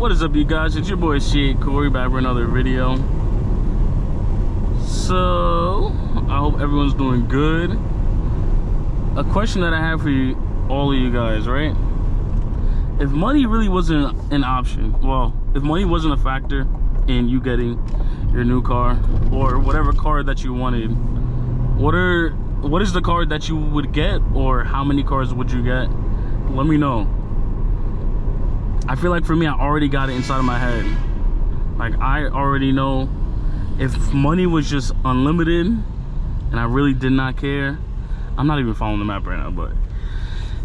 What is up, you guys? It's your boy C8 Corey back for another video. So I hope everyone's doing good. A question that I have for you, all of you guys, right? If money really wasn't an option, well, if money wasn't a factor in you getting your new car or whatever car that you wanted, what is the car that you would get, or how many cars would you get? Let me know. I feel like for me, I already got it inside of my head. Like, I already know if money was just unlimited and I really did not care. I'm not even following the map right now, but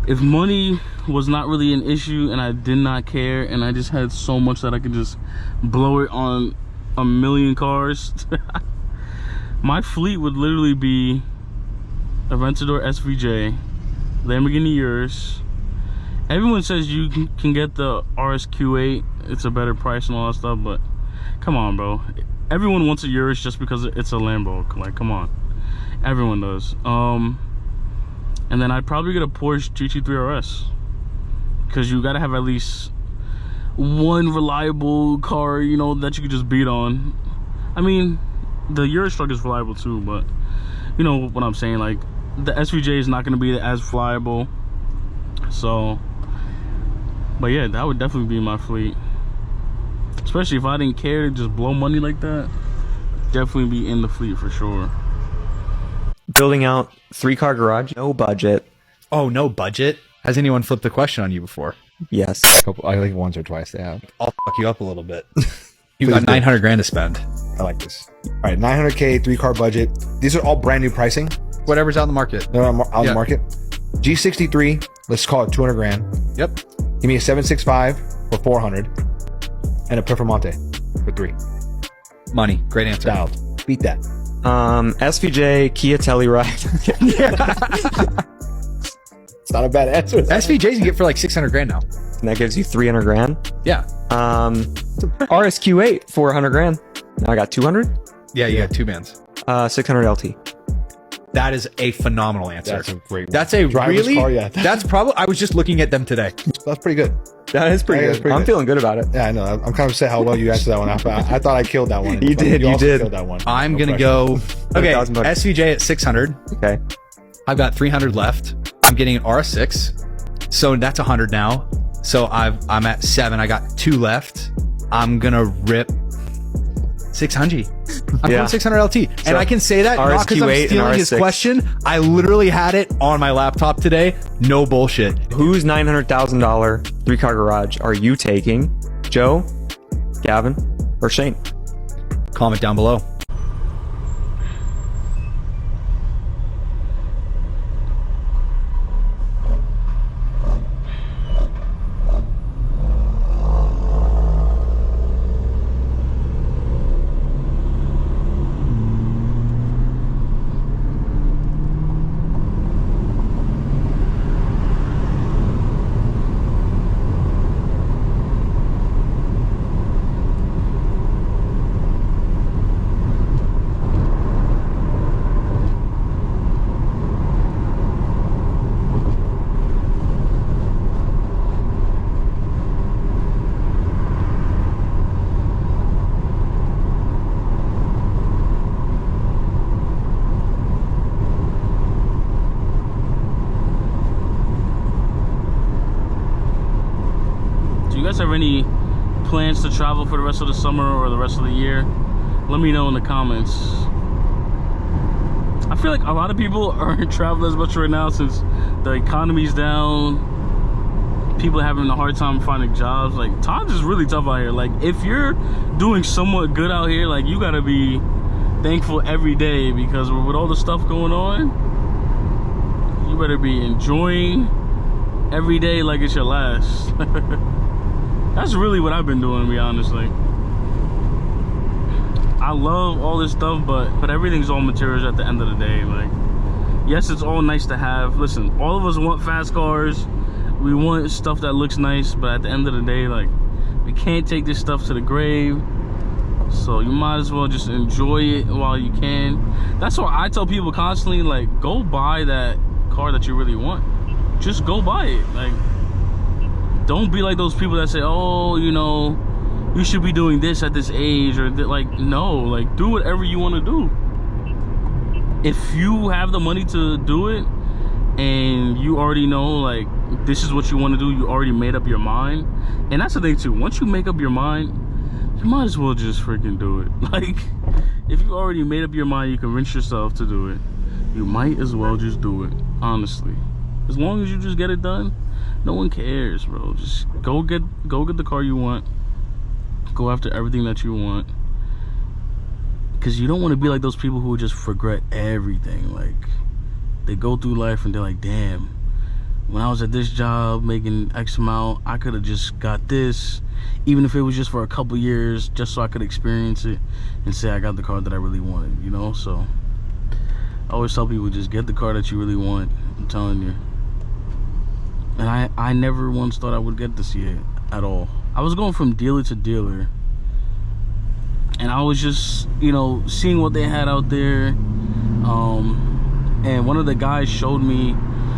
if money was not really an issue and I did not care and I just had so much that I could just blow it on a million cars, my fleet would literally be Aventador SVJ, Lamborghini Urus. Everyone says you can get the RSQ8, it's a better price and all that stuff, but come on, bro. Everyone wants a Urus just because it's a Lambo. Like, come on. Everyone does. And then I'd probably get a Porsche GT3 RS, because you gotta have at least one reliable car, you know, that you could just beat on. I mean, the Urus truck is reliable too, but you know what I'm saying. Like, the SVJ is not gonna be as flyable. So, but yeah, that would definitely be my fleet. Especially if I didn't care to just blow money like that, definitely be in the fleet for sure. Building out 3-car garage, no budget. Oh, no budget? Has anyone flipped the question on you before? Yes. I think once or twice they have. I'll fuck you up a little bit. You got 900 grand to spend. I like this. All right, 900K, 3-car budget. These are all brand new pricing. Whatever's out in the market. They're on the market. G63, let's call it 200 grand. Yep. Give me a 765 for 400 and a Performante for 3. Money. Great answer. Dialed. Beat that. SVJ, Kia Telluride. It's not a bad answer. SVJs you get for like 600 grand now. And that gives you 300 grand. Yeah. RSQ8, 400 grand. Now I got 200. Yeah, you got 2 bands. 600 LT. That is a phenomenal answer. That's a great one. That's a Driver's really, car, yeah. That's probably, I was just looking at them today. That's pretty good. That is pretty good. I'm feeling good about it. Yeah, I know. I'm kind of upset how well you answered that one. I thought I killed that one. You did. You did. Killed that one. I'm No going to pressure. go, okay, SVJ at 600. Okay. I've got 300 left. I'm getting an RS6. So that's 100 now. So I'm at 7. I got 2 left. I'm going to rip 600. I'm going 600 LT. And I can say that not because I'm stealing his question. I literally had it on my laptop today. No bullshit. Whose $900,000 3-car garage are you taking? Joe, Gavin, or Shane? Comment down below. Do you guys have any plans to travel for the rest of the summer or the rest of the year? Let me know in the comments. I feel like a lot of people aren't traveling as much right now since the economy's down. People are having a hard time finding jobs. Like, times is really tough out here. Like, if you're doing somewhat good out here, like, you gotta be thankful every day, because with all the stuff going on, you better be enjoying every day like it's your last. That's really what I've been doing, to be honest. Like, I love all this stuff, but everything's all materials at the end of the day. Like, yes, it's all nice to have. Listen, all of us want fast cars. We want stuff that looks nice, but at the end of the day, like, we can't take this stuff to the grave. So you might as well just enjoy it while you can. That's why I tell people constantly, like, go buy that car that you really want. Just go buy it. Like, Don't be like those people that say, oh, you know, you should be doing this at this age, or like, no, like, do whatever you want to do. If you have the money to do it, and you already know, like, this is what you want to do, you already made up your mind. And that's the thing too, once you make up your mind, you might as well just freaking do it. Like, if you already made up your mind, you convince yourself to do it, you might as well just do it, honestly. As long as you just get it done, no one cares, bro. Just go get the car you want, go after everything that you want, because you don't want to be like those people who just regret everything. Like, they go through life and they're like, damn, when I was at this job making X amount, I could have just got this, even if it was just for a couple years, just so I could experience it and say I got the car that I really wanted, you know? So I always tell people, just get the car that you really want. I'm telling you. And I never once thought I would get this yet at all. I was going from dealer to dealer, and I was just, you know, seeing what they had out there. And one of the guys showed me,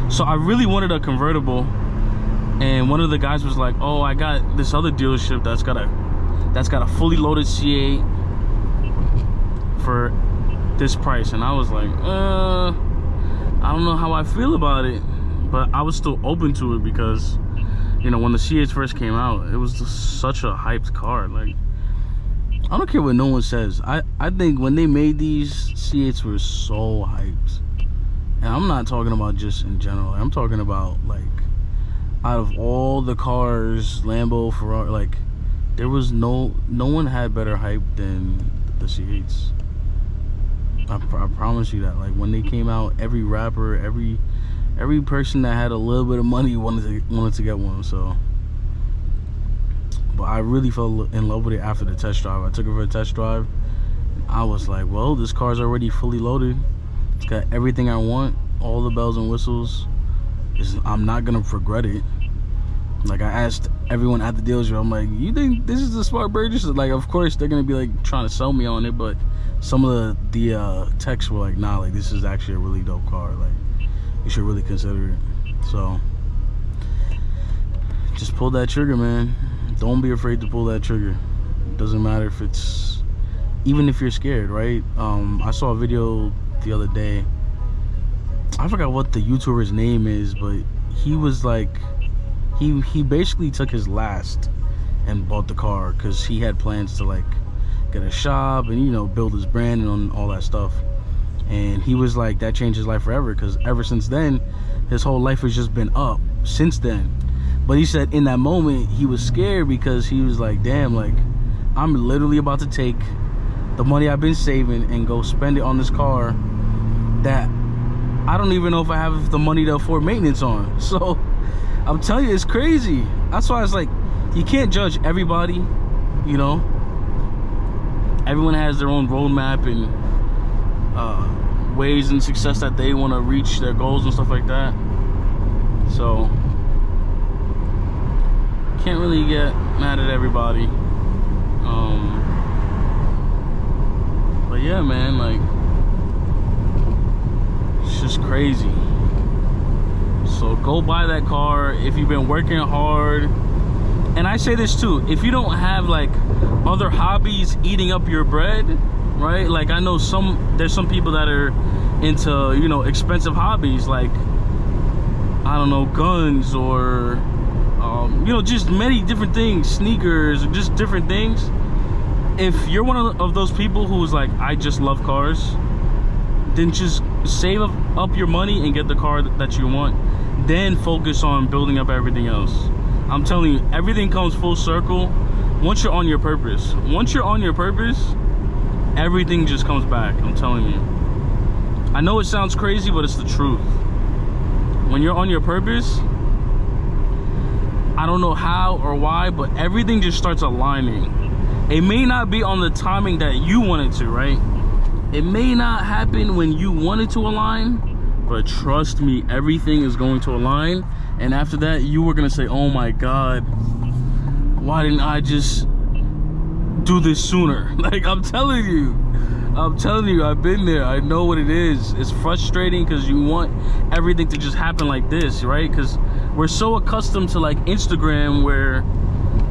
so I really wanted a convertible, and one of the guys was like, oh, I got this other dealership that's got a fully loaded C8 for this price. And I was like, I don't know how I feel about it, but I was still open to it because, you know, when the C8s first came out, it was just such a hyped car. Like, I don't care what no one says, I think when they made these, C8s were so hyped. And I'm not talking about just in general, I'm talking about, like, out of all the cars, Lambo, Ferrari, like, there was no one had better hype than the C8s. I promise you that. Like, when they came out, every rapper, every person that had a little bit of money wanted to get one. So, but I really fell in love with it after the test drive. I took it for a test drive. I was like, well, this car's already fully loaded. It's got everything I want, all the bells and whistles. I'm not gonna regret it. Like, I asked everyone at the dealership, I'm like, you think this is a smart purchase? Like, of course they're gonna be like trying to sell me on it, but some of the techs were like, nah, like, this is actually a really dope car. Like, you should really consider it. So just pull that trigger, man. Don't be afraid to pull that trigger. It doesn't matter if it's, even if you're scared, right? I saw a video the other day, I forgot what the YouTuber's name is, but he was like, he basically took his last and bought the car because he had plans to, like, get a shop and, you know, build his brand and all that stuff. And he was like, that changed his life forever, because ever since then his whole life has just been up since then. But he said in that moment he was scared because he was like, damn, like, I'm literally about to take the money I've been saving and go spend it on this car that I don't even know if I have the money to afford maintenance on. So I'm telling you, it's crazy. That's why it's like, you can't judge everybody, you know? Everyone has their own roadmap and ways and success that they want to reach their goals and stuff like that. So can't really get mad at everybody. But yeah, man, like, it's just crazy. So go buy that car if you've been working hard. And I say this too, if you don't have, like, other hobbies eating up your bread, right? Like, I know there's some people that are into, you know, expensive hobbies, like, I don't know, guns, or you know, just many different things, sneakers, or just different things. If you're one of those people who's like, I just love cars, then just save up your money and get the car that you want, then focus on building up everything else. I'm telling you, everything comes full circle once you're on your purpose. Once you're on your purpose, everything just comes back. I'm telling you. I know it sounds crazy, but it's the truth. When you're on your purpose, I don't know how or why, but everything just starts aligning. It may not be on the timing that you want it to, right? It may not happen when you want it to align, but trust me, everything is going to align. And after that, you were gonna say, oh my God, why didn't I just do this sooner? Like, I'm telling you, I've been there. I know what it is. It's frustrating because you want everything to just happen like this, right? Because we're so accustomed to like Instagram, where,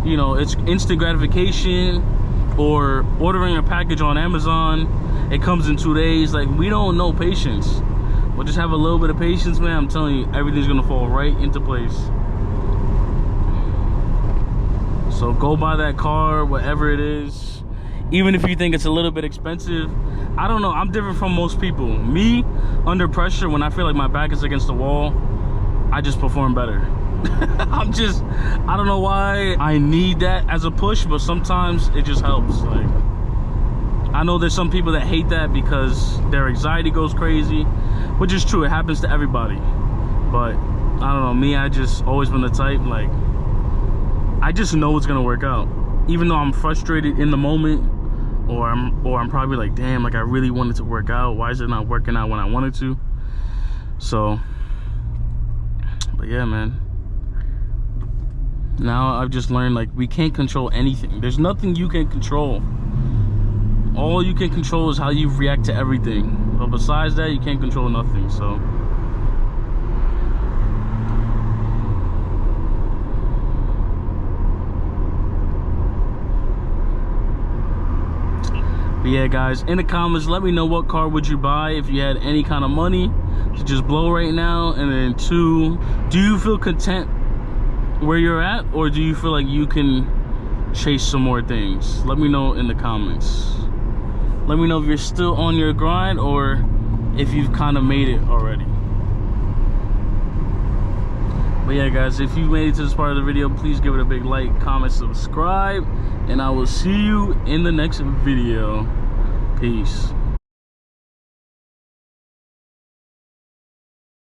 you know, it's instant gratification, or ordering a package on Amazon, it comes in 2 days. Like, we don't know patience. But just have a little bit of patience, man. I'm telling you, everything's gonna fall right into place. So go buy that car, whatever it is. Even if you think it's a little bit expensive, I don't know, I'm different from most people. Me, under pressure, when I feel like my back is against the wall, I just perform better. I don't know why I need that as a push, but sometimes it just helps. Like, I know there's some people that hate that because their anxiety goes crazy, which is true, it happens to everybody. But I don't know, me, I just always been the type, like, I just know it's gonna work out. Even though I'm frustrated in the moment, or I'm probably like, damn, like I really wanted to work out, why is it not working out when I wanted to? So, but yeah, man. Now I've just learned, like, we can't control anything. There's nothing you can control. All you can control is how you react to everything. But besides that, you can't control nothing, so. But yeah, guys, in the comments, let me know what car would you buy if you had any kind of money to just blow right now. And then 2, do you feel content where you're at, or do you feel like you can chase some more things? Let me know in the comments. Let me know if you're still on your grind or if you've kind of made it already. But yeah, guys, if you made it to this part of the video, please give it a big like, comment, subscribe, and I will see you in the next video. Peace.